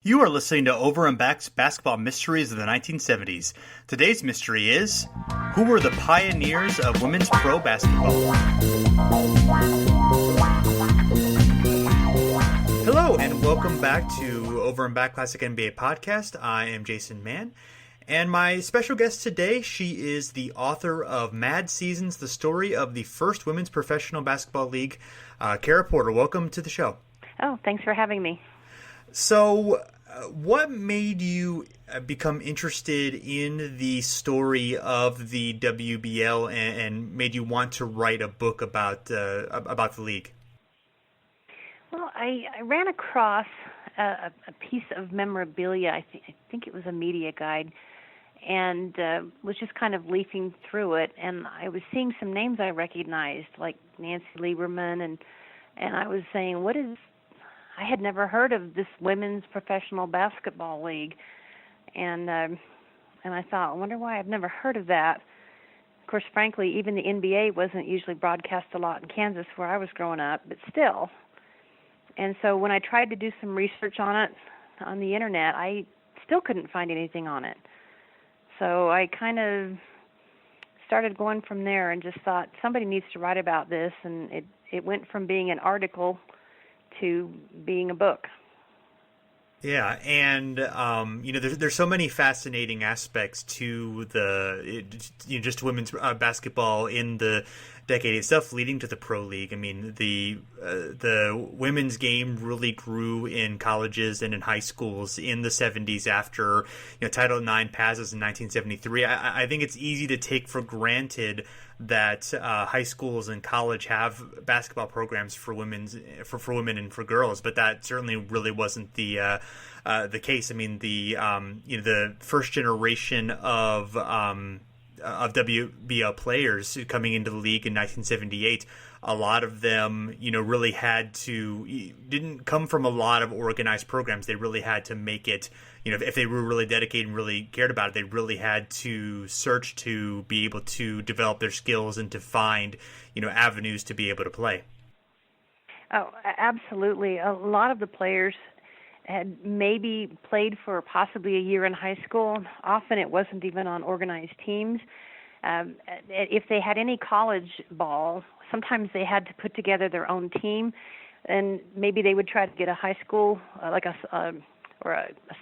You are listening to Over and Back's Basketball Mysteries of the 1970s. Today's mystery is, who were the pioneers of women's pro basketball? Hello, and welcome back to Over and Back Classic NBA Podcast. I am Jason Mann, and my special guest today, she is the author of Mad Seasons, the story of the first women's professional basketball league, Karra Porter. Welcome to the show. Oh, thanks for having me. So, what made you become interested in the story of the WBL and made you want to write a book about the league? Well, I ran across a piece of memorabilia. I think it was a media guide, and was just kind of leafing through it, and I was seeing some names I recognized, like Nancy Lieberman, and I was saying, I had never heard of this women's professional basketball league, and I thought, I wonder why I've never heard of that. Of course, frankly, even the NBA wasn't usually broadcast a lot in Kansas where I was growing up, but still. And so when I tried to do some research on it on the internet, I still couldn't find anything on it. So I kind of started going from there and just thought somebody needs to write about this, and it went from being an article to being a book. Yeah, and there's so many fascinating aspects to just women's basketball in the decade itself, leading to the pro league. I mean, the women's game really grew in colleges and in high schools in the 70s after Title IX passes in 1973. I think it's easy to take for granted that high schools and college have basketball programs for women and for girls, but that certainly really wasn't the case. I mean, the first generation of WBL players coming into the league in 1978, a lot of them, really didn't come from a lot of organized programs. They really had to make it, if they were really dedicated and really cared about it, they really had to search to be able to develop their skills and to find, avenues to be able to play. Oh, absolutely. A lot of the players had maybe played for possibly a year in high school. Often it wasn't even on organized teams. If they had any college ball, sometimes they had to put together their own team, and maybe they would try to get a high school, like a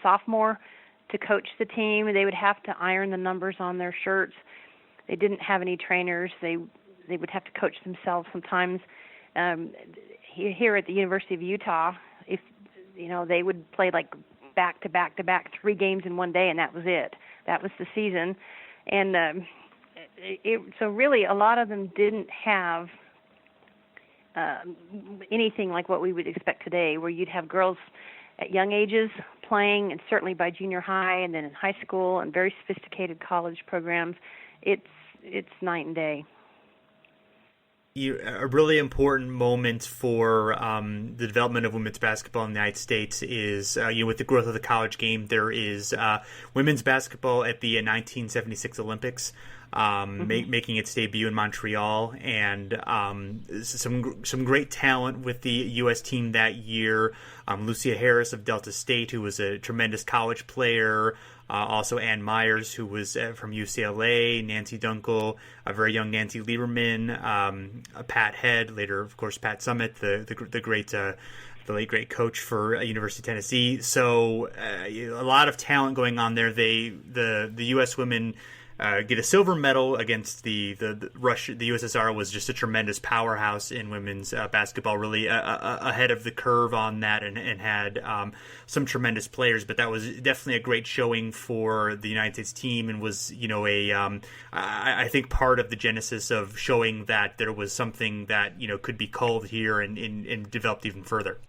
sophomore, to coach the team. They would have to iron the numbers on their shirts. They didn't have any trainers. They would have to coach themselves sometimes. Here at the University of Utah, if they would play like back to back 3 games in one day, and that was it. That was the season. And so really a lot of them didn't have anything like what we would expect today, where you'd have girls at young ages playing, and certainly by junior high and then in high school and very sophisticated college programs. It's night and day. A really important moment for the development of women's basketball in the United States is, with the growth of the college game, there is women's basketball at the 1976 Olympics, making its debut in Montreal, and some great talent with the U.S. team that year. Lucia Harris of Delta State, who was a tremendous college player. Also Ann Meyers, who was from UCLA, Nancy Dunkel, a very young Nancy Lieberman, Pat Head, later, of course, Pat Summitt, the late great coach for University of Tennessee. So a lot of talent going on there. The U.S. women get a silver medal against the Russia. The USSR was just a tremendous powerhouse in women's basketball, really ahead of the curve on that, and had some tremendous players. But that was definitely a great showing for the United States team, and was I think part of the genesis of showing that there was something that could be culled here and developed even further.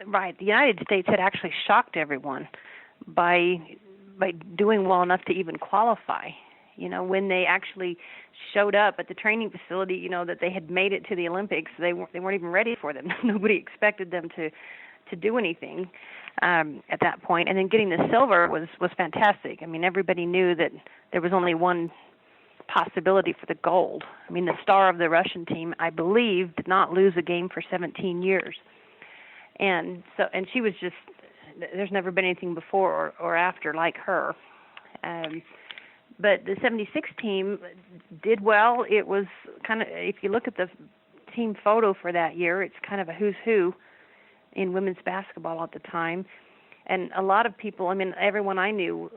Right, the United States had actually shocked everyone by doing well enough to even qualify. When they actually showed up at the training facility, that they had made it to the Olympics, they weren't even ready for them. Nobody expected them to do anything at that point. And then getting the silver was fantastic. I mean, everybody knew that there was only one possibility for the gold. I mean, the star of the Russian team, I believe, did not lose a game for 17 years. And she was just there's never been anything before or after like her. But the 76 team did well. It was kind of, if you look at the team photo for that year, it's kind of a who's who in women's basketball at the time. And a lot of people, I mean, everyone I knew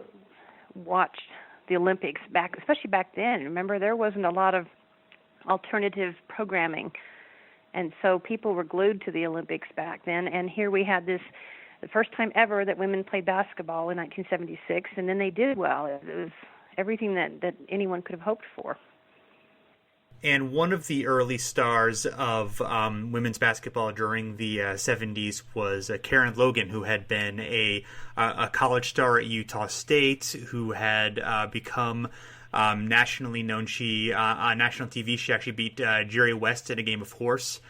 watched the Olympics especially back then. Remember, there wasn't a lot of alternative programming. And so people were glued to the Olympics back then. And here we had the first time ever that women played basketball in 1976, and then they did well. It was everything that anyone could have hoped for. And one of the early stars of women's basketball during the 70s was Karen Logan, who had been a college star at Utah State, who had become nationally known. She on national TV, she actually beat Jerry West in a game of horse.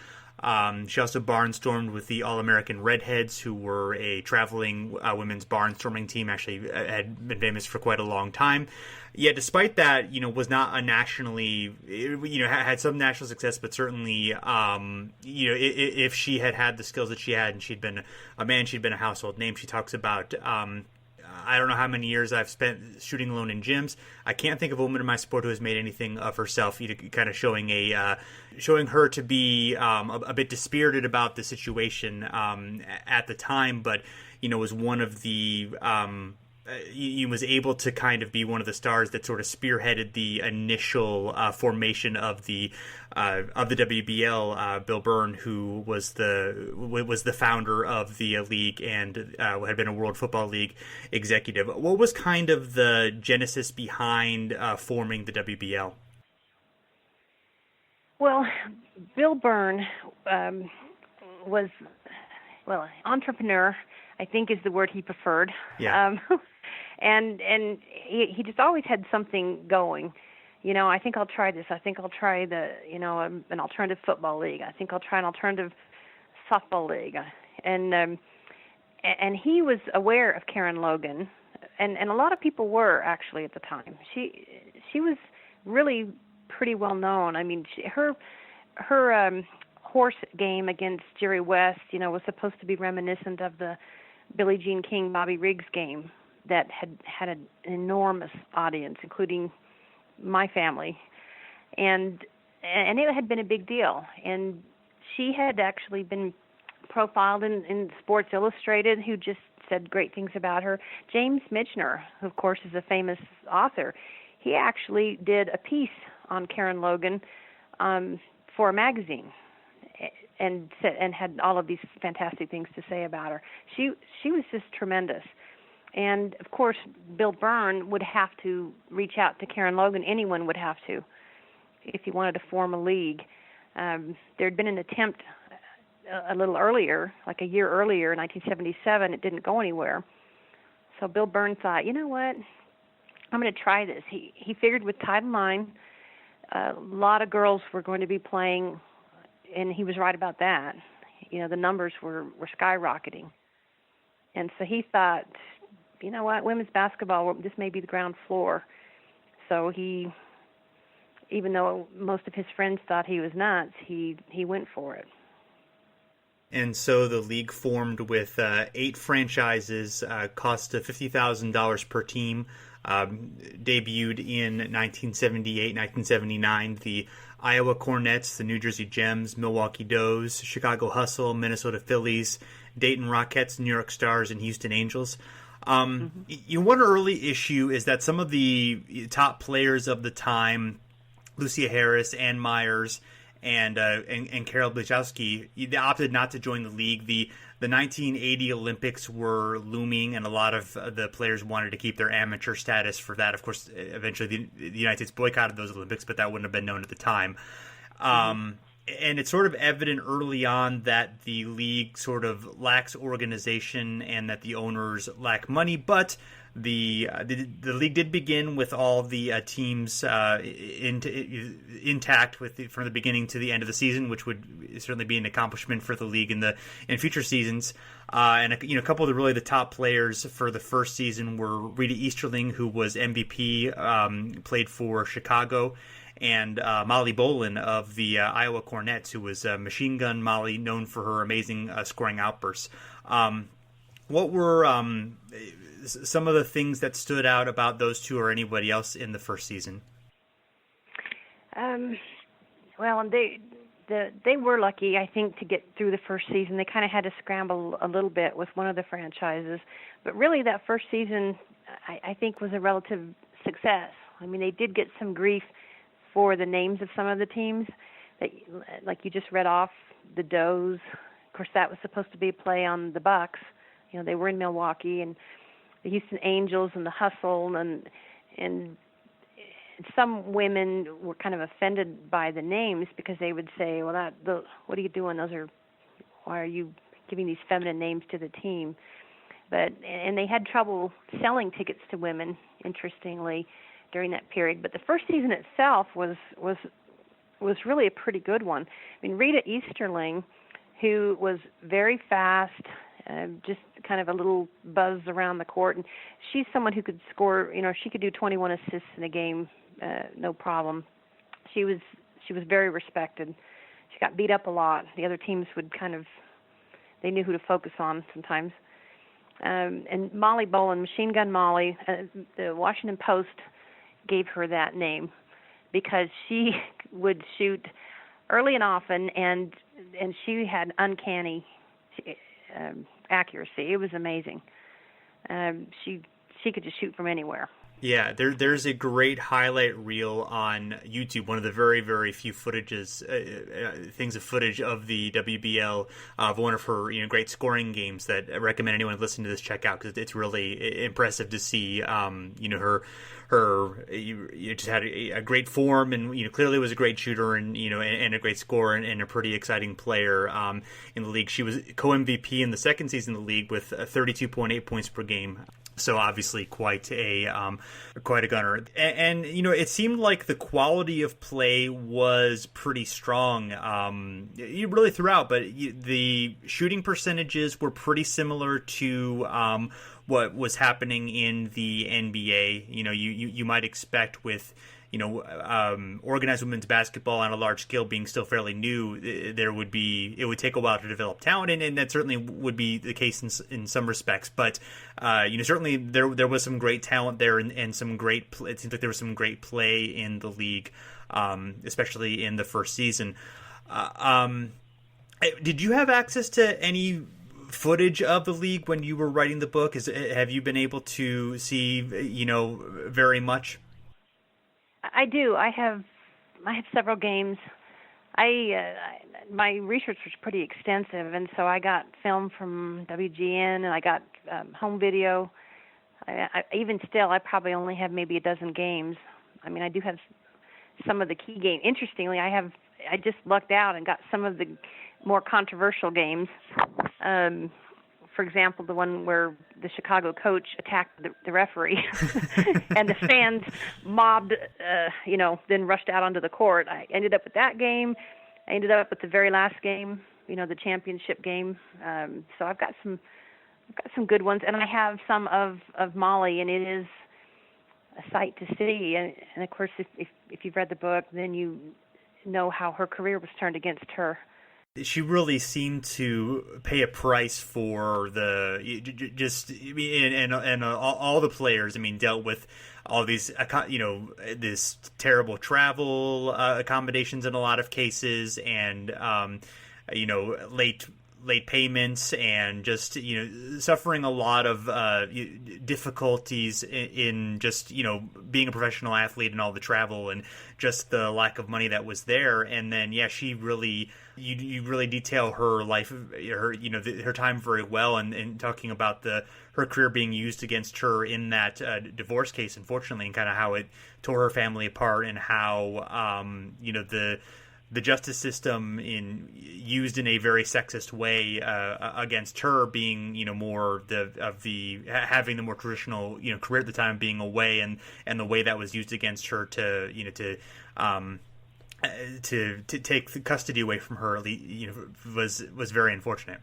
She also barnstormed with the All-American Redheads, who were a traveling women's barnstorming team, actually had been famous for quite a long time. Yet despite that, was not a nationally, had some national success, but certainly, if she had the skills that she had and she'd been a household name. She talks about, I don't know how many years I've spent shooting alone in gyms. I can't think of a woman in my sport who has made anything of herself, kind of showing her to be a bit dispirited about the situation at the time, but was one of the was able to kind of be one of the stars that sort of spearheaded the initial formation of the WBL. Bill Byrne, who was the founder of the league and had been a World Football League executive. What was kind of the genesis behind forming the WBL? Well, Bill Byrne was, entrepreneur, I think is the word he preferred. Yeah. And he just always had something going. I think I'll try this. I think I'll try an alternative football league. I think I'll try an alternative softball league. And he was aware of Karen Logan, and a lot of people were actually at the time. She was really pretty well known. I mean, her horse game against Jerry West, was supposed to be reminiscent of the Billie Jean King, Bobby Riggs game that had an enormous audience, including my family, and it had been a big deal. And she had actually been profiled in Sports Illustrated, who just said great things about her. James Michener, who of course is a famous author, he actually did a piece on Karen Logan for a magazine, and had all of these fantastic things to say about her. She was just tremendous. And of course, Bill Byrne would have to reach out to Karen Logan. Anyone would have to, if he wanted to form a league. There had been an attempt a little earlier, like a year earlier, in 1977. It didn't go anywhere. So Bill Byrne thought, you know what? I'm going to try this. He figured with Title IX, a lot of girls were going to be playing, and he was right about that. The numbers were skyrocketing. And so he thought, you know what, women's basketball, this may be the ground floor. So he, even though most of his friends thought he was nuts, he went for it. And so the league formed with 8 franchises, cost $50,000 per team, debuted in 1978, 1979, the Iowa Cornets, the New Jersey Gems, Milwaukee Does, Chicago Hustle, Minnesota Phillies, Dayton Rockettes, New York Stars, and Houston Angels. One early issue is that some of the top players of the time, Lucia Harris, Ann Meyers, and Carol Blachowski, they opted not to join the league. The 1980 Olympics were looming, and a lot of the players wanted to keep their amateur status for that. Of course, eventually the United States boycotted those Olympics, but that wouldn't have been known at the time. And it's sort of evident early on that the league sort of lacks organization and that the owners lack money, but the league did begin with all the teams intact from the beginning to the end of the season, which would certainly be an accomplishment for the league in future seasons. And a couple of the top players for the first season were Rita Easterling, who was MVP, played for Chicago, and Molly Bolin of the Iowa Cornets, who was Machine Gun Molly, known for her amazing scoring outbursts. What were some of the things that stood out about those two or anybody else in the first season? Well, and they were lucky, I think, to get through the first season. They kind of had to scramble a little bit with one of the franchises. But really, that first season, I think, was a relative success. I mean, they did get some grief for the names of some of the teams, that, like you just read off, the Does. Of course, that was supposed to be a play on the Bucks. You know, they were in Milwaukee, and the Houston Angels and the Hustle, and some women were kind of offended by the names because they would say, "Well, what are you doing? Why are you giving these feminine names to the team?" And they had trouble selling tickets to women, interestingly, during that period. But the first season itself was really a pretty good one. I mean, Rita Easterling, who was very fast, just kind of a little buzz around the court, and she's someone who could score. You know, she could do 21 assists in a game, no problem. She was very respected. She got beat up a lot. The other teams they knew who to focus on sometimes. And Molly Bolin, Machine Gun Molly, the Washington Post gave her that name because she would shoot early and often, and she had uncanny accuracy. It was amazing. She could just shoot from anywhere. Yeah, there's a great highlight reel on YouTube. One of the very, very few footage of the WBL of one of her great scoring games that I recommend anyone listening to this check out, because it's really impressive to see. Her just had a great form, and clearly was a great shooter, and and a great scorer, and a pretty exciting player in the league. She was co-MVP in the second season of the league with 32.8 points per game. So obviously quite a gunner, and it seemed like the quality of play was pretty strong, really throughout. But the shooting percentages were pretty similar to what was happening in the NBA. You might expect with organized women's basketball on a large scale being still fairly new, it would take a while to develop talent, and that certainly would be the case in some respects. But certainly there was some great talent there, and some great. It seems like there was some great play in the league, especially in the first season. Did you have access to any footage of the league when you were writing the book? Have you been able to see very much? I do. I have several games. My research was pretty extensive, and so I got film from WGN, and I got home video. Even still, I probably only have maybe a dozen games. I mean, I do have some of the key games. Interestingly, I just lucked out and got some of the more controversial games. For example, the one where the Chicago coach attacked the referee and the fans mobbed, then rushed out onto the court. I ended up with that game. I ended up with the very last game, the championship game. So I've got some good ones, and I have some of Molly, and it is a sight to see. And of course, if you've read the book, then you know how her career was turned against her. She really seemed to pay a price for all the players. I mean, dealt with all these, this terrible travel accommodations in a lot of cases, and late payments, and just suffering a lot of difficulties in just being a professional athlete, and all the travel, and just the lack of money that was there. And then she really you really detail her life, her time very well, and talking about her career being used against her in that divorce case, unfortunately, and kind of how it tore her family apart, and how the justice system used in a very sexist way against her, being more having the more traditional career at the time, being away, and the way that was used against her to take the custody away from her, was very unfortunate.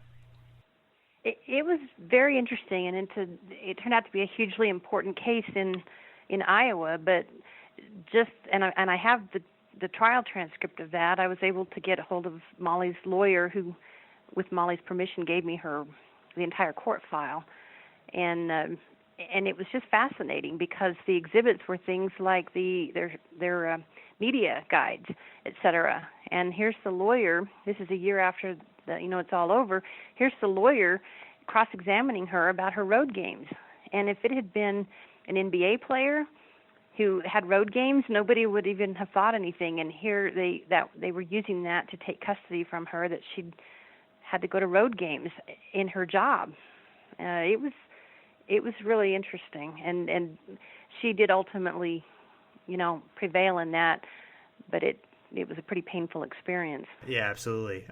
It was very interesting, and it turned out to be a hugely important case in Iowa. But and I have the trial transcript of that. I was able to get a hold of Molly's lawyer, who, with Molly's permission, gave me the entire court file. And it was just fascinating because the exhibits were things like their media guides, etc. And here's the lawyer. This is a year after it's all over. Here's the lawyer cross-examining her about her road games. And if it had been an NBA player who had road games, nobody would even have thought anything. And here they were using that to take custody from her, that she'd had to go to road games in her job. It was really interesting, and she did ultimately, prevail in that, but it was a pretty painful experience. Yeah, absolutely.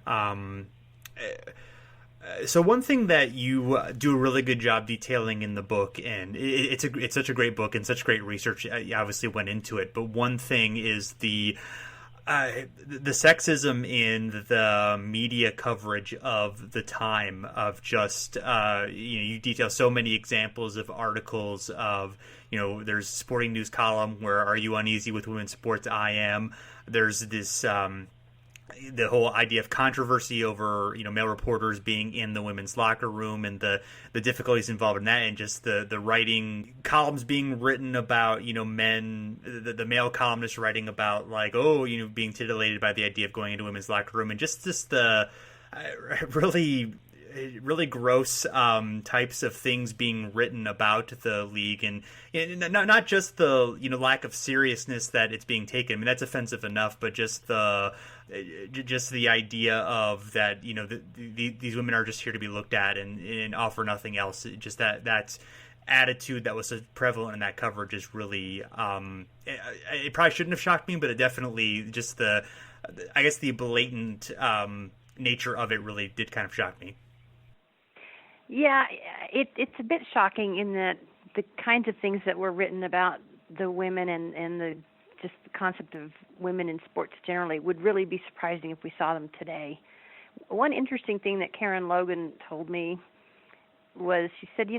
So one thing that you do a really good job detailing in the book, and it's such a great book and such great research obviously went into it, but one thing is the sexism in the media coverage of the time, of just you detail so many examples of articles of, there's a sporting news column where, are you uneasy with women's sports? I am. There's this the whole idea of controversy over male reporters being in the women's locker room, and the difficulties involved in that, and just the writing, columns being written about men, the male columnists writing about being titillated by the idea of going into women's locker room, and just the really gross types of things being written about the league, and not just the lack of seriousness that it's being taken. I mean, that's offensive enough, but just the idea of that these women are just here to be looked at and offer nothing else. Just that attitude that was so prevalent in that coverage is really it probably shouldn't have shocked me, but it definitely just the blatant nature of it really did kind of shock me. Yeah, it's a bit shocking in that the kinds of things that were written about the women and the concept of women in sports generally would really be surprising if we saw them today. One interesting thing that Karen Logan told me was, she said, you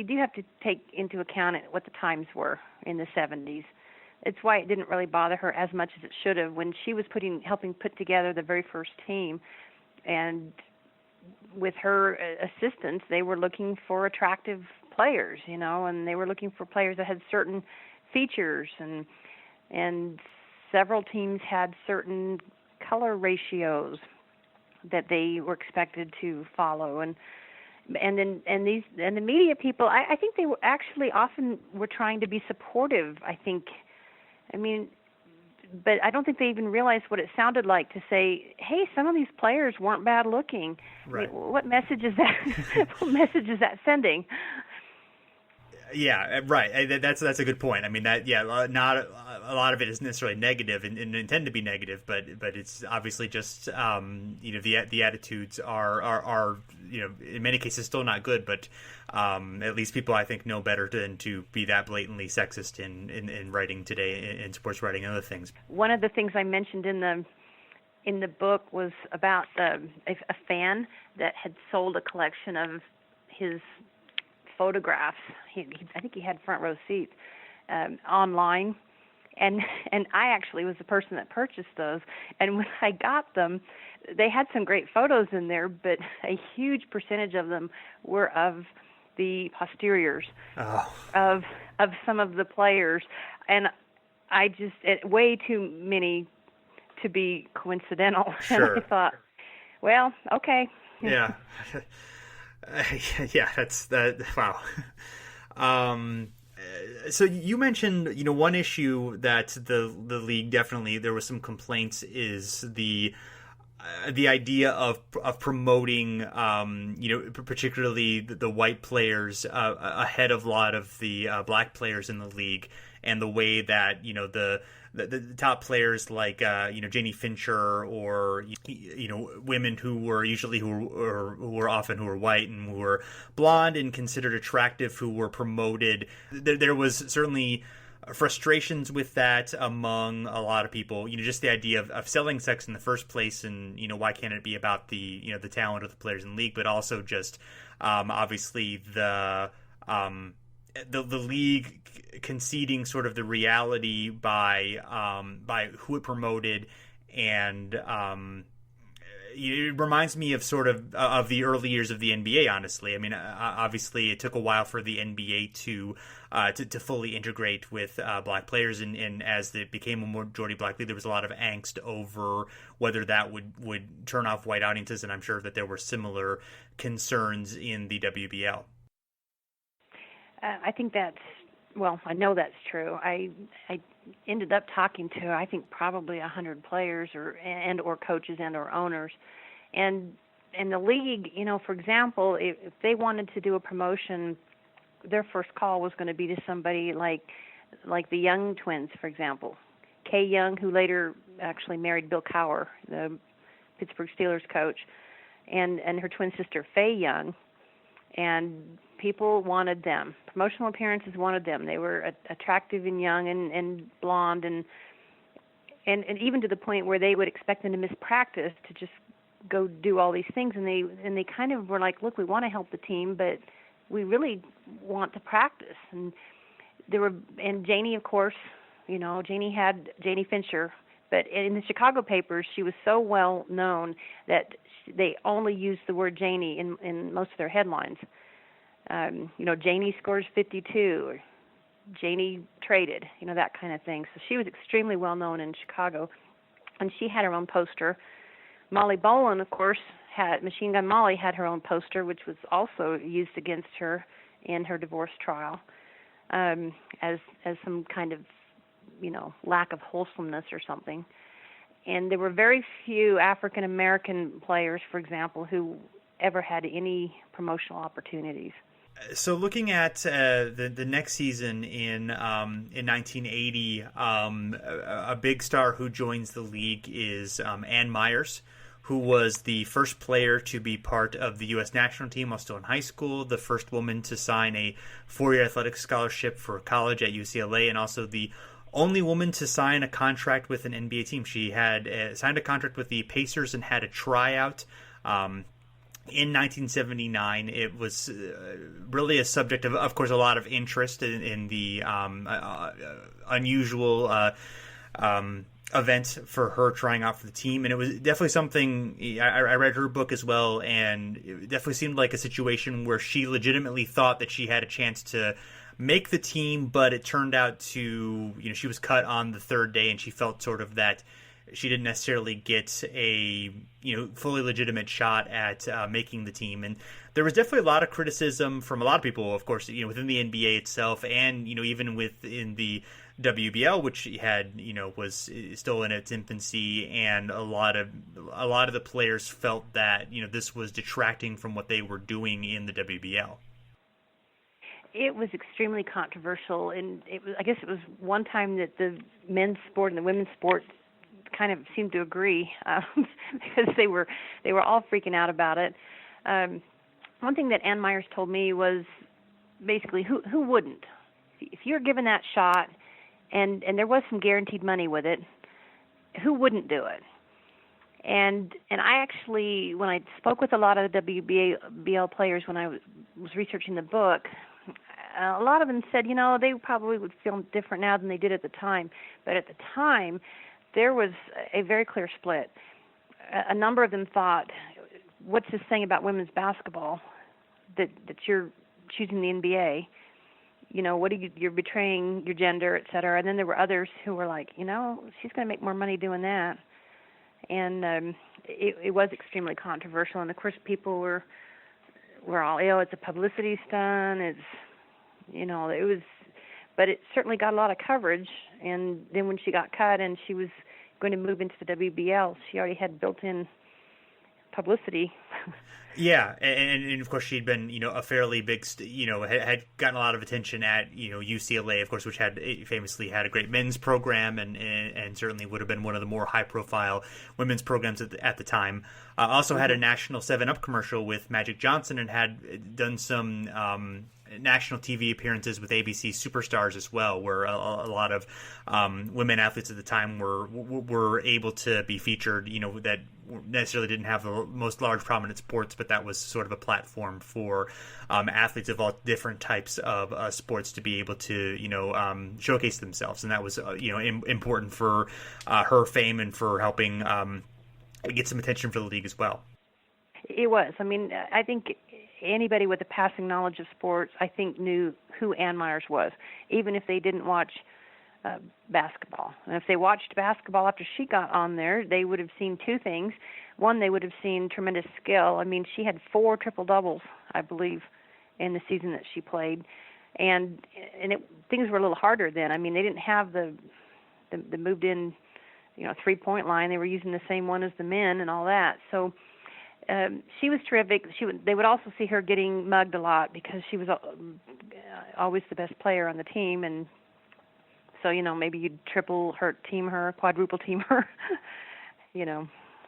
do have to take into account what the times were in the 70s. It's why it didn't really bother her as much as it should have when she was helping put together the very first team. And with her assistants, they were looking for attractive players, and they were looking for players that had certain features, and several teams had certain color ratios that they were expected to follow, and the media people, I think they were actually often were trying to be supportive. But I don't think they even realized what it sounded like to say, "Hey, some of these players weren't bad looking." Right. What message is that? What message is that sending? Yeah, right. That's a good point. I mean, not a lot of it is necessarily negative and intended to be negative, but it's obviously just the attitudes are in many cases still not good, but at least people, I think, know better than to be that blatantly sexist in writing today, in sports writing and other things. One of the things I mentioned in the book was about a fan that had sold a collection of his photographs. I think he had front row seats online, and I actually was the person that purchased those. And when I got them, they had some great photos in there, but a huge percentage of them were of the posteriors of some of the players, and I just way too many to be coincidental. Sure. And I thought, well, okay. Yeah. Yeah, that's that. Wow. So you mentioned, one issue that the league definitely, there was some complaints, is the idea of promoting, particularly the white players ahead of a lot of the black players in the league, and the way that the top players like Janie Fincher, or women who were white and who were blonde and considered attractive, who were promoted. There was certainly frustrations with that among a lot of people. Just the idea of selling sex in the first place, and why can't it be about the the talent of the players in the league, but also just obviously the league conceding sort of the reality by who it promoted, and it reminds me of sort of the early years of the NBA. Honestly, I mean, obviously, it took a while for the NBA to fully integrate with black players, and as it became a majority black league, there was a lot of angst over whether that would turn off white audiences, and I'm sure that there were similar concerns in the WBL. I think I know that's true. I ended up talking to, I think, probably 100 players or coaches or owners, and the league, for example, if they wanted to do a promotion, their first call was going to be to somebody like the Young twins, for example, Kay Young, who later actually married Bill Cowher, the Pittsburgh Steelers coach, and her twin sister Faye Young, and people wanted them. Promotional appearances wanted them. They were attractive and young and blonde, and even to the point where they would expect them to miss practice to just go do all these things. And they kind of were like, look, we want to help the team, but we really want to practice. And Janie, of course, Janie Fincher, but in the Chicago papers, she was so well known that they only used the word Janie in most of their headlines. Janie scores 52, or Janie traded, that kind of thing. So she was extremely well known in Chicago, and she had her own poster. Molly Bolin, of course, Machine Gun Molly had her own poster, which was also used against her in her divorce trial as some kind of, lack of wholesomeness or something. And there were very few African American players, for example, who ever had any promotional opportunities. So looking at the next season in 1980, a big star who joins the league is Ann Meyers, who was the first player to be part of the U.S. national team while still in high school, the first woman to sign a four-year athletic scholarship for college at UCLA, and also the only woman to sign a contract with an NBA team. She had signed a contract with the Pacers and had a tryout. In 1979, it was really a subject of course, a lot of interest in the unusual event for her trying out for the team. And it was definitely something, I read her book as well, and it definitely seemed like a situation where she legitimately thought that she had a chance to make the team, but it turned out to, she was cut on the third day, and she felt sort of that she didn't necessarily get a fully legitimate shot at making the team. And there was definitely a lot of criticism from a lot of people, of course, within the NBA itself, and even within the WBL, which had was still in its infancy, and a lot of the players felt that this was detracting from what they were doing in the WBL. It was extremely controversial, and I guess it was one time that the men's sport and the women's sport kind of seemed to agree because they were all freaking out about it. One thing that Ann Meyers told me was basically who wouldn't? If you're given that shot and there was some guaranteed money with it, who wouldn't do it? And I actually, when I spoke with a lot of the WBL players when I was researching the book, a lot of them said, they probably would feel different now than they did at the time. But at the time, there was a very clear split. A number of them thought, what's this thing about women's basketball that you're choosing the NBA? What you're betraying your gender, et cetera. And then there were others who were like, she's going to make more money doing that. And it was extremely controversial. And, of course, people were all, it's a publicity stunt. It's, it was, but it certainly got a lot of coverage. And then when she got cut and she was going to move into the WBL, she already had built-in publicity. Yeah, and of course she'd been, a fairly big, had gotten a lot of attention at, UCLA, of course, which had famously had a great men's program and certainly would have been one of the more high-profile women's programs at the time. Also had a National 7-Up commercial with Magic Johnson and had done some national TV appearances with ABC Superstars as well, where a lot of women athletes at the time were able to be featured, that necessarily didn't have the most large prominent sports, but that was sort of a platform for athletes of all different types of sports to be able to, showcase themselves. And that was, important for her fame and for helping get some attention for the league as well. It was. I mean, I think anybody with a passing knowledge of sports, I think, knew who Ann Meyers was, even if they didn't watch basketball. And if they watched basketball after she got on there, they would have seen two things. One, they would have seen tremendous skill. I mean, she had 4 triple-doubles, I believe, in the season that she played. And things were a little harder then. I mean, they didn't have the moved in, 3-point line. They were using the same one as the men and all that. So she was terrific. They would also see her getting mugged a lot because she was always the best player on the team, and so maybe you'd team her, quadruple team her,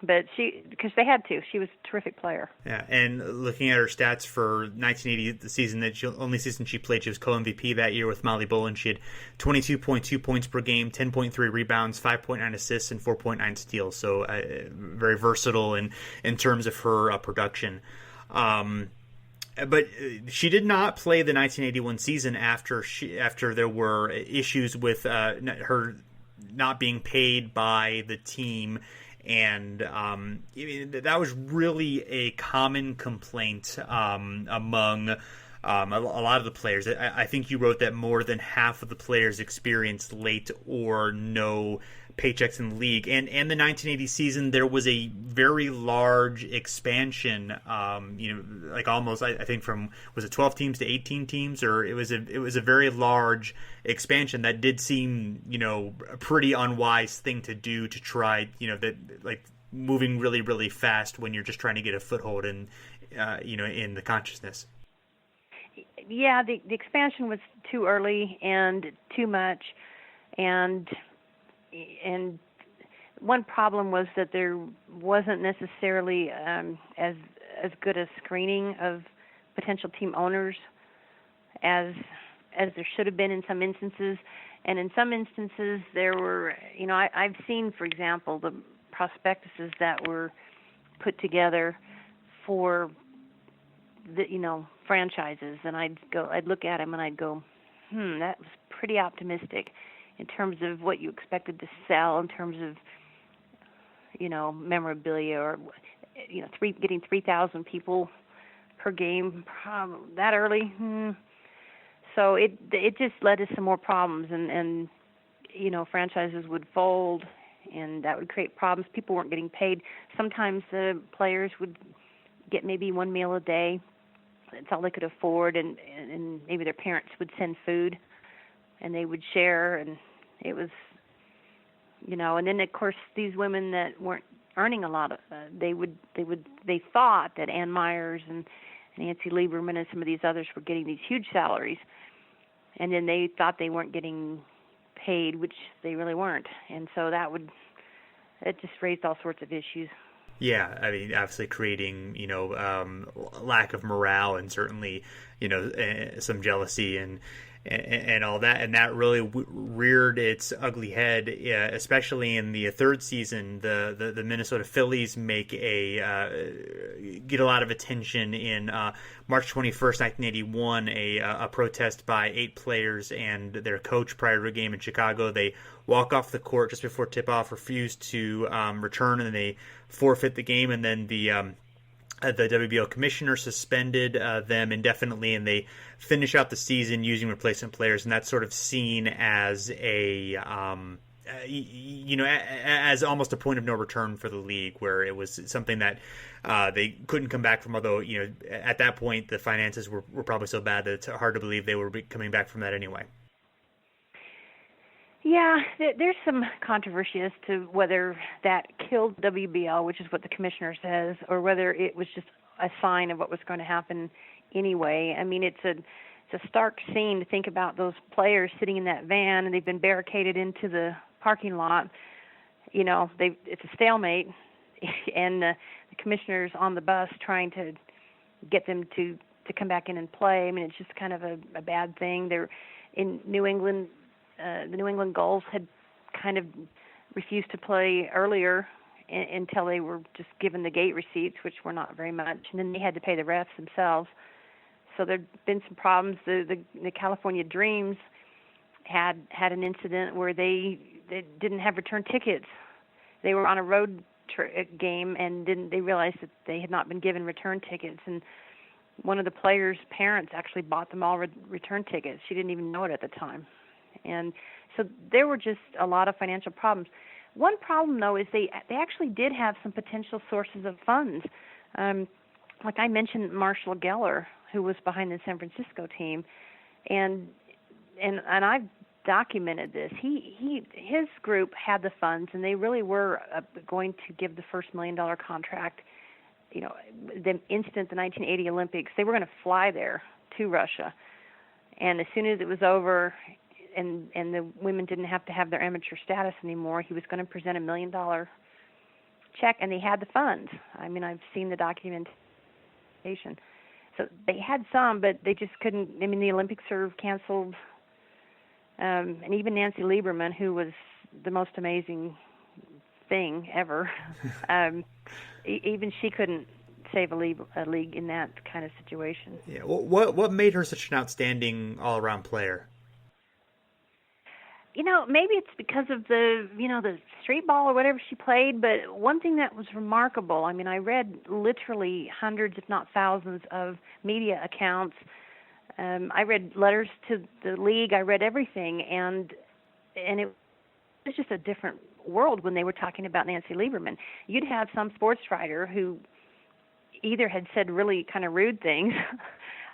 But because they had to, she was a terrific player. Yeah, and looking at her stats for 1980, the season only season she played, she was co-MVP that year with Molly Bolin. She had 22.2 points per game, 10.3 rebounds, 5.9 assists, and 4.9 steals. So very versatile in terms of her production. But she did not play the 1981 season after there were issues with her not being paid by the team. And that was really a common complaint among a lot of the players. I think you wrote that more than half of the players experienced late or no paychecks in the league. And the 1980 season, there was a very large expansion, like almost, I think was it 12 teams to 18 teams, or it was a very large expansion that did seem, a pretty unwise thing to do, to try, that like moving really, really fast when you're just trying to get a foothold in, in the consciousness. Yeah, the expansion was too early and too much, and one problem was that there wasn't necessarily as good a screening of potential team owners as there should have been in some instances. And in some instances there were, I've seen, for example, the prospectuses that were put together for the, franchises, and I'd look at them and I'd go, that was pretty optimistic in terms of what you expected to sell, in terms of, memorabilia, or, getting 3,000 people per game that early. So it just led to some more problems, and franchises would fold, and that would create problems. People weren't getting paid. Sometimes the players would get maybe one meal a day. That's all they could afford, and maybe their parents would send food, and they would share, and it was, and then of course these women that weren't earning a lot, they thought that Ann Meyers and Nancy Lieberman and some of these others were getting these huge salaries, and then they thought they weren't getting paid, which they really weren't, and so it just raised all sorts of issues. Yeah, I mean, obviously creating, lack of morale, and certainly, some jealousy and all that, and that really reared its ugly head, especially in the third season. The Minnesota Fillies get a lot of attention in March 21st, 1981. A protest by 8 players and their coach prior to a game in Chicago. They walk off the court just before tip-off, refuse to return, and they forfeit the game, and then the WBL commissioner suspended them indefinitely, and they finish out the season using replacement players, and that's sort of seen as as almost a point of no return for the league, where it was something that they couldn't come back from, although, at that point the finances were probably so bad that it's hard to believe they were coming back from that anyway. Yeah, there's some controversy as to whether that killed WBL, which is what the commissioner says, or whether it was just a sign of what was going to happen anyway. I mean, it's a stark scene to think about those players sitting in that van, and they've been barricaded into the parking lot. It's a stalemate, and the commissioner's on the bus trying to get them to come back in and play. I mean, it's just kind of a bad thing. They're in New England. The New England Gulls had kind of refused to play earlier until they were just given the gate receipts, which were not very much, and then they had to pay the refs themselves. So there'd been some problems. The California Dreams had an incident where they didn't have return tickets. They were on a road game, and they realized that they had not been given return tickets, and one of the players' parents actually bought them all return tickets. She didn't even know it at the time. And so there were just a lot of financial problems. One problem, though, is they actually did have some potential sources of funds. Like I mentioned, Marshall Geller, who was behind the San Francisco team, and I've documented this. His group had the funds, and they really were going to give the first $1 million contract. You know, the instant the 1980 Olympics, they were going to fly there to Russia, and as soon as it was over, and the women didn't have to have their amateur status anymore, he was going to present $1 million check, and they had the funds. I mean, I've seen the documentation. So they had some, but they just couldn't. I mean, the Olympics are canceled, and even Nancy Lieberman, who was the most amazing thing ever, even she couldn't save a league in that kind of situation. Yeah. Well, what made her such an outstanding all-around player? You know, maybe it's because of the street ball or whatever she played, but one thing that was remarkable, I mean, I read literally hundreds, if not thousands, of media accounts. I read letters to the league. I read everything, and it was just a different world when they were talking about Nancy Lieberman. You'd have some sports writer who either had said really kind of rude things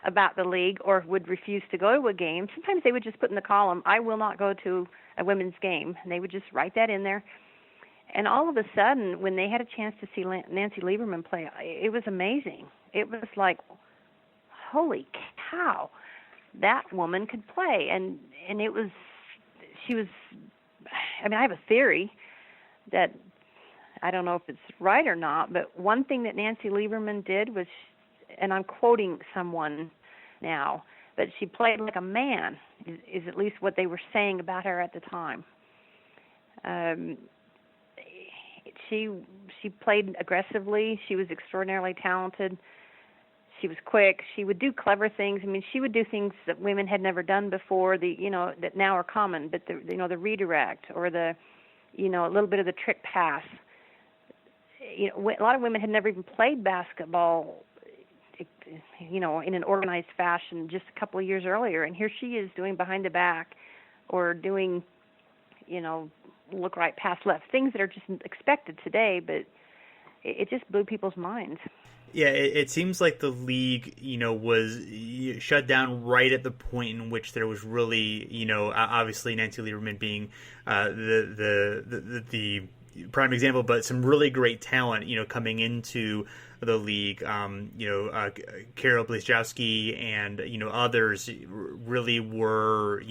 about the league or would refuse to go to a game. Sometimes they would just put in the column, "I will not go to a women's game," and they would just write that in there. And all of a sudden, when they had a chance to see Nancy Lieberman play, it was amazing. It was like, holy cow, that woman could play. And she was, I mean, I have a theory that, I don't know if it's right or not, but one thing that Nancy Lieberman did was, and I'm quoting someone now, but she played like a man, is at least what they were saying about her at the time. She played aggressively. She was extraordinarily talented. She was quick. She would do clever things. I mean, she would do things that women had never done before, that now are common, but the redirect or a little bit of the trick pass. A lot of women had never even played basketball, in an organized fashion just a couple of years earlier, and here she is doing behind the back or doing, look right, pass left, things that are just expected today, but it just blew people's minds. Yeah, it seems like the league, was shut down right at the point in which there was really, obviously Nancy Lieberman being the prime example, but some really great talent, coming into the league. Karol Blazejowski and others really were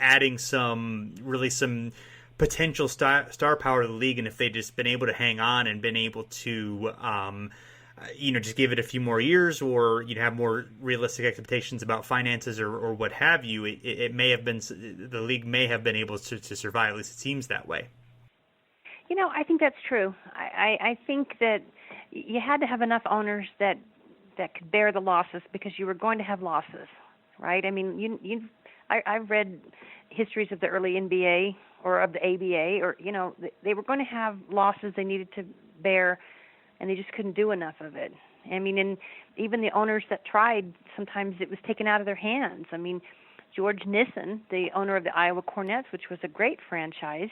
adding some potential star power to the league, and if they'd just been able to hang on and been able to just give it a few more years, or you'd have more realistic expectations about finances or what have you, it may have been, the league may have been able to survive. At least it seems that way. I think that's true. I think that you had to have enough owners that could bear the losses, because you were going to have losses, right? I mean, I've read histories of the early NBA or of the ABA, or they were going to have losses they needed to bear, and they just couldn't do enough of it. I mean, and even the owners that tried, sometimes it was taken out of their hands. I mean, George Nissen, the owner of the Iowa Cornets, which was a great franchise,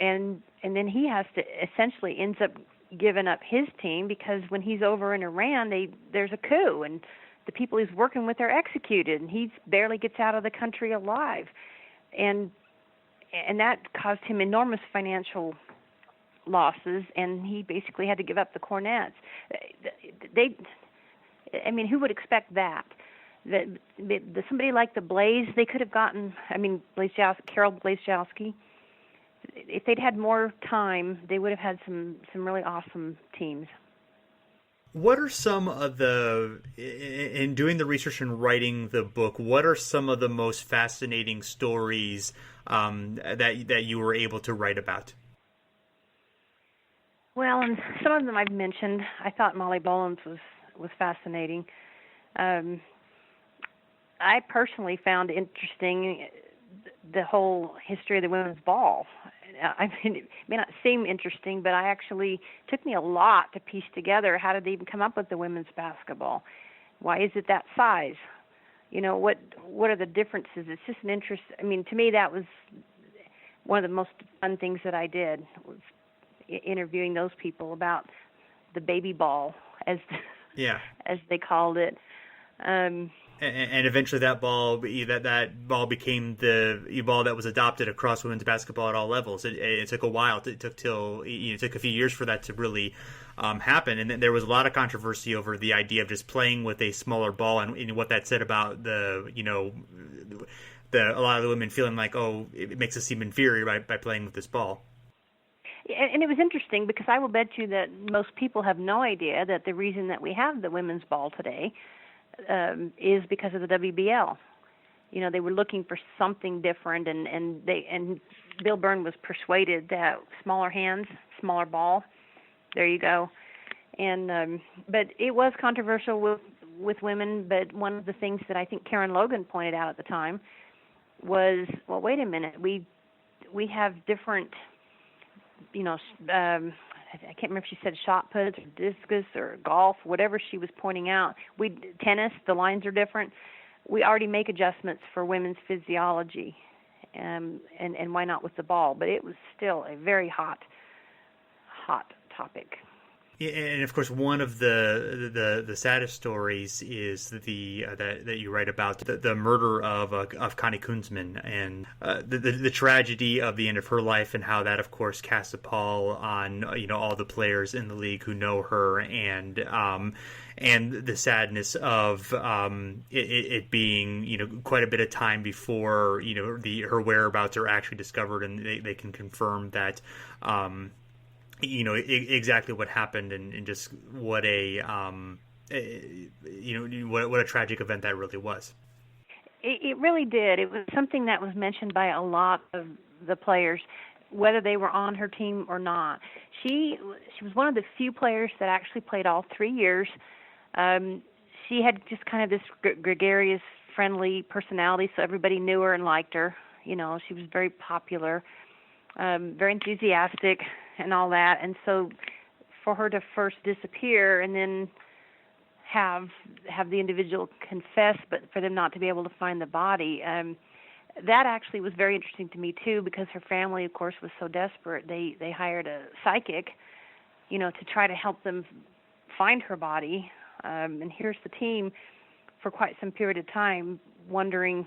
and then he has to essentially ends up giving up his team, because when he's over in Iran, there's a coup, and the people he's working with are executed, and he barely gets out of the country alive, and that caused him enormous financial losses, and he basically had to give up the Cornets. Who would expect that? Somebody like the Blaze, they could have gotten. I mean, Karol Blazejowski. If they'd had more time, they would have had some really awesome teams. What are some of in doing the research and writing the book, what are some of the most fascinating stories that you were able to write about? Well, and some of them I've mentioned. I thought Molly Bolin's was fascinating. I personally found interesting the whole history of the women's ball. I mean, it may not seem interesting, but it took me a lot to piece together how did they even come up with the women's basketball? Why is it that size? What are the differences? It's just an interest. I mean, to me, that was one of the most fun things that I did, was interviewing those people about the baby ball, as they called it. And eventually that ball became the ball that was adopted across women's basketball at all levels. It took a while. It took a few years for that to really happen. And there was a lot of controversy over the idea of just playing with a smaller ball and what that said about a lot of the women feeling like, oh, it makes us seem inferior by playing with this ball. And it was interesting because I will bet you that most people have no idea that the reason that we have the women's ball today is because of the WBL. They were looking for something different, and Bill Byrne was persuaded that smaller hands, smaller ball. There you go. And but it was controversial with women. But one of the things that I think Karen Logan pointed out at the time was, well, wait a minute, we have different, I can't remember if she said shot puts or discus or golf, whatever she was pointing out. Tennis, the lines are different. We already make adjustments for women's physiology, and why not with the ball? But it was still a very hot topic. Yeah, and of course, one of the saddest stories is that you write about the murder of Connie Kunzman and the tragedy of the end of her life, and how that, of course, casts a pall on all the players in the league who know her, and the sadness of it being quite a bit of time before her whereabouts are actually discovered, and they can confirm that. Exactly what happened, and just what a what a tragic event that really was. It really did. It was something that was mentioned by a lot of the players, whether they were on her team or not. She was one of the few players that actually played all 3 years. She had just kind of this gregarious, friendly personality, so everybody knew her and liked her. She was very popular, very enthusiastic, and all that. And so for her to first disappear and then have the individual confess, but for them not to be able to find the body, that actually was very interesting to me too, because her family, of course, was so desperate. They hired a psychic, to try to help them find her body. And here's the team for quite some period of time wondering,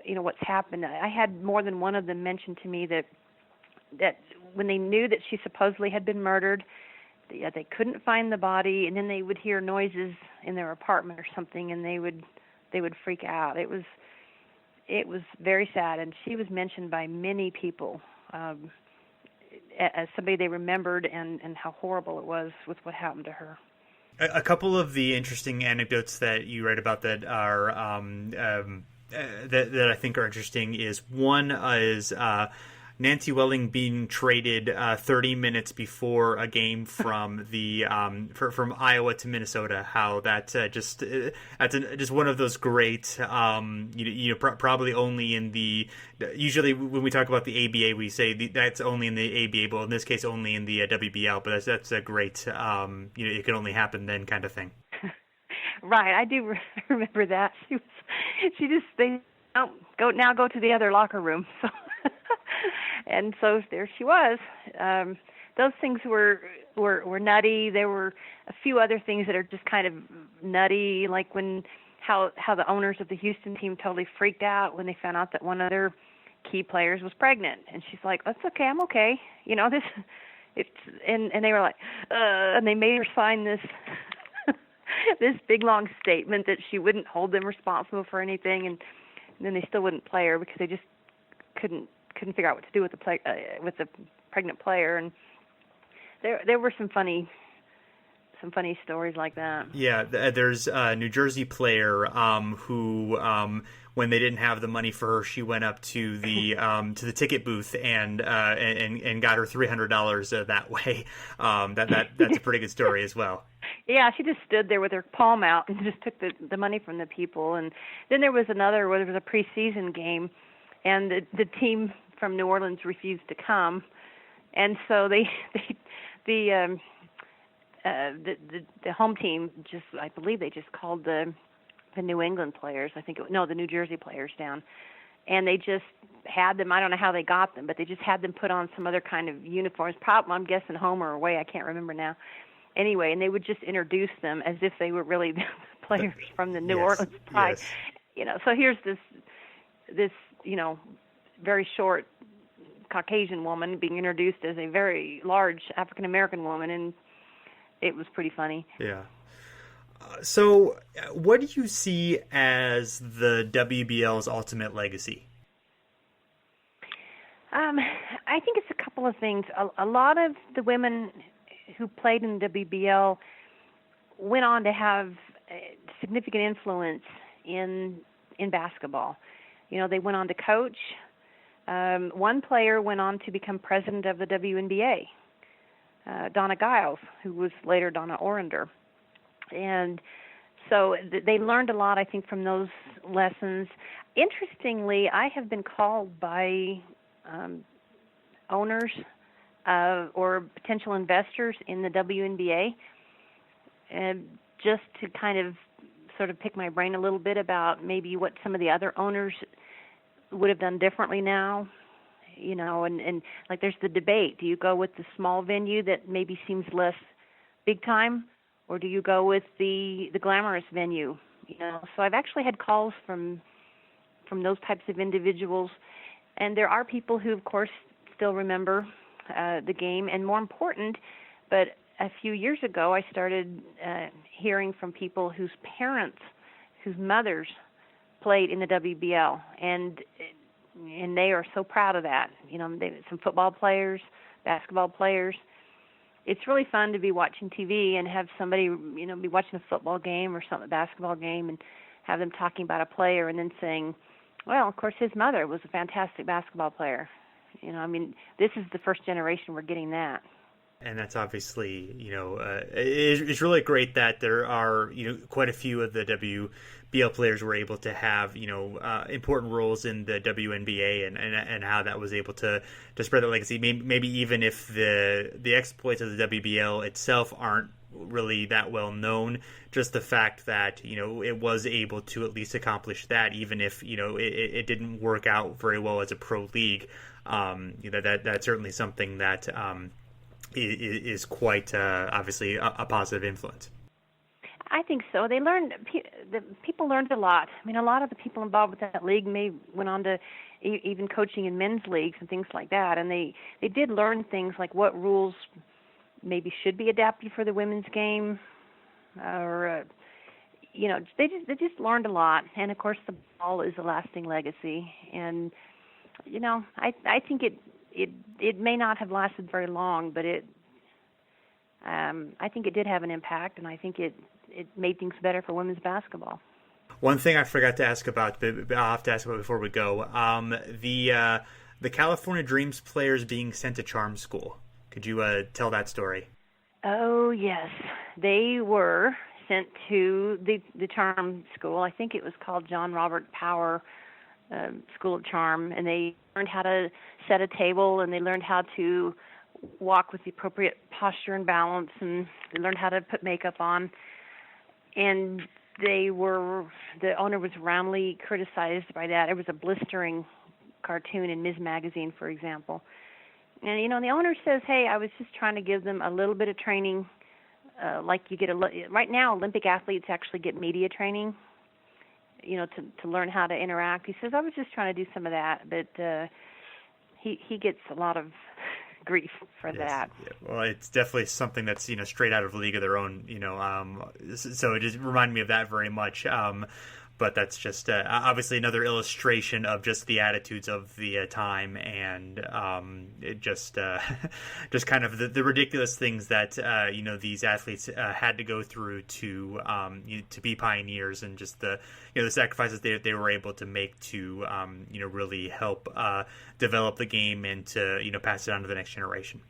what's happened. I had more than one of them mention to me that when they knew that she supposedly had been murdered, they couldn't find the body, and then they would hear noises in their apartment or something, and they would freak out. It was very sad, and she was mentioned by many people as somebody they remembered, and how horrible it was with what happened to her. A couple of the interesting anecdotes that you write about that are that I think are interesting is one is Nancy Welling being traded 30 minutes before a game from the from Iowa to Minnesota. How that just one of those great probably only in the, usually when we talk about the ABA we say that's only in the ABA, but in this case only in the WBL. But that's a great it can only happen then kind of thing. Right, I do remember that. They go to the other locker room. So. And so there she was. Those things were nutty. There were a few other things that are just kind of nutty, like how the owners of the Houston team totally freaked out when they found out that one of their key players was pregnant, and she's like, "That's okay, I'm okay." And they were like, and they made her sign this this big long statement that she wouldn't hold them responsible for anything, and then they still wouldn't play her because they just couldn't figure out what to do with the pregnant player. And there were some funny stories like that. Yeah, there's a New Jersey player who when they didn't have the money for her, she went up to the ticket booth and got her $300 that way. That's a pretty good story as well. Yeah, she just stood there with her palm out and just took the money from the people. And then there was another where there was a preseason game, and the team from New Orleans refused to come, and so the home team I believe they just called the New England players, the New Jersey players down, and they just had them. I don't know how they got them, but they just had them put on some other kind of uniforms. Probably, I'm guessing home or away. I can't remember now. Anyway, and they would just introduce them as if they were really the players from the New Orleans Pride. Yes. So here's this very short Caucasian woman being introduced as a very large African American woman, and it was pretty funny. Yeah. So, what do you see as the WBL's ultimate legacy? I think it's a couple of things. A lot of the women who played in the WBL went on to have significant influence in basketball. They went on to coach. One player went on to become president of the WNBA, Donna Giles, who was later Donna Orender. And so they learned a lot, I think, from those lessons. Interestingly, I have been called by owners or potential investors in the WNBA just to kind of sort of pick my brain a little bit about maybe what some of the other owners would have done differently now. And like there's the debate. Do you go with the small venue that maybe seems less big time, or do you go with the glamorous venue? So I've actually had calls from those types of individuals, and there are people who, of course, still remember the game. And more important, but a few years ago, I started hearing from people whose parents, whose mothers played in the WBL, and they are so proud of that. Some football players, basketball players. It's really fun to be watching TV and have somebody, be watching a football game or a basketball game, and have them talking about a player and then saying, well, of course, his mother was a fantastic basketball player. This is the first generation we're getting that. And that's obviously, it's really great that there are, quite a few of the WBL players were able to have, important roles in the WNBA and how that was able to spread the legacy. Maybe even if the exploits of the WBL itself aren't really that well known, just the fact that, it was able to at least accomplish that, even if, it didn't work out very well as a pro league. That's certainly something that is quite obviously a positive influence. I think so. They learned. The people learned a lot. A lot of the people involved with that league went on to even coaching in men's leagues and things like that, and they did learn things like what rules maybe should be adapted for the women's game, or they just learned a lot. And of course, the ball is a lasting legacy, and I think it may not have lasted very long, but I think it did have an impact, and I think it made things better for women's basketball. One thing I forgot to ask about, but I'll have to ask about before we go, the California Dreams players being sent to charm school. Could you tell that story? Oh, yes. They were sent to the charm school. I think it was called John Robert Power School of Charm, and they learned how to set a table, and they learned how to walk with the appropriate posture and balance, and they learned how to put makeup on. And the owner was roundly criticized by that. It was a blistering cartoon in Ms. Magazine, for example. And, the owner says, hey, I was just trying to give them a little bit of training, like you get right now, Olympic athletes actually get media training, to learn how to interact. He says, I was just trying to do some of that, but he gets a lot of grief for that. Yeah. Well, it's definitely something that's, straight out of a league of their own, so it just reminded me of that very much. But that's just obviously another illustration of just the attitudes of the time, and it just kind of the ridiculous things that these athletes had to go through to be pioneers, and just the sacrifices they were able to make to really help develop the game and to pass it on to the next generation.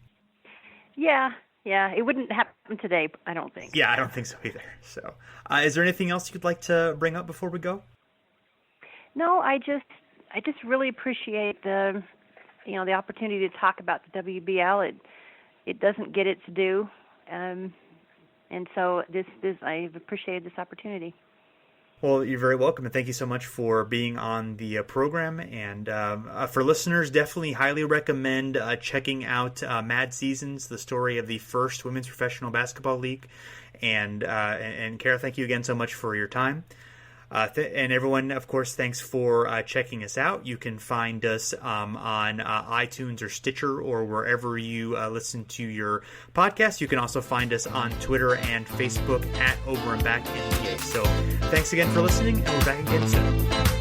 Yeah, it wouldn't happen today, I don't think. Yeah, I don't think so either. So, is there anything else you'd like to bring up before we go? No, I I just really appreciate the opportunity to talk about the WBL. It doesn't get its due, and so I've appreciated this opportunity. Well, you're very welcome, and thank you so much for being on the program. And for listeners, definitely highly recommend checking out Mad Seasons, the story of the first women's professional basketball league. And Karra, thank you again so much for your time. And everyone, of course, thanks for checking us out. You can find us on iTunes or Stitcher or wherever you listen to your podcast. You can also find us on Twitter and Facebook at Over and Back NBA. So thanks again for listening, and we're back again soon.